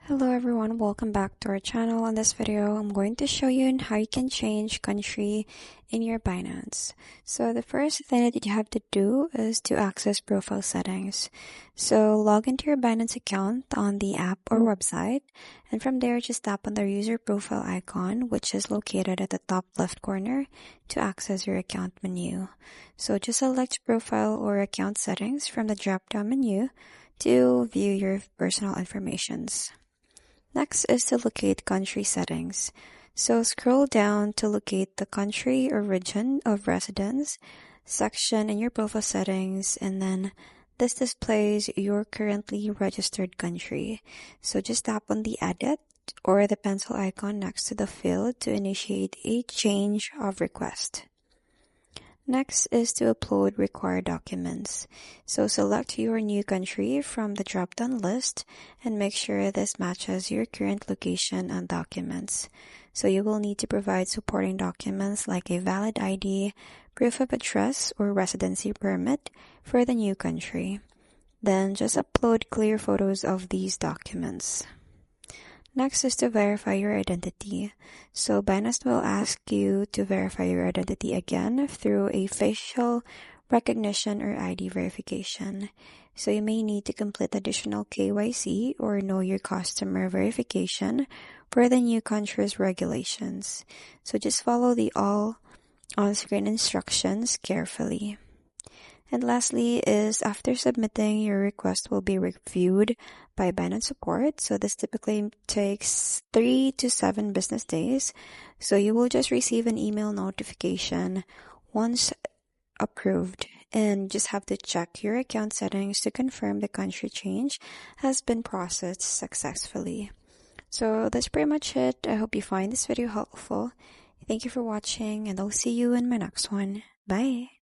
Hello everyone, welcome back to our channel. In this video, I'm going to show you how you can change country in your Binance. So the first thing that you have to do is to access profile settings. So log into your Binance account on the app or website, and from there just tap on the user profile icon, which is located at the top left corner, to access your account menu. So just select profile or account settings from the drop-down menu to view your personal informations. Next is to locate country settings. So scroll down to locate the country or region of residence section in your profile settings, and then this displays your currently registered country. So just tap on the edit or the pencil icon next to the field to initiate a change of request. Next is to upload required documents. So select your new country from the drop-down list and make sure this matches your current location and documents. So you will need to provide supporting documents like a valid ID, proof of address, or residency permit for the new country. Then just upload clear photos of these documents. Next is to verify your identity. So Binance will ask you to verify your identity again through a facial recognition or ID verification. So you may need to complete additional KYC or know your customer verification for the new country's regulations. So just follow the all on-screen instructions carefully. And lastly is after submitting, your request will be reviewed by Binance Support. So this typically takes 3 to 7 business days. So you will just receive an email notification once approved, and just have to check your account settings to confirm the country change has been processed successfully. So that's pretty much it. I hope you find this video helpful. Thank you for watching, and I'll see you in my next one. Bye!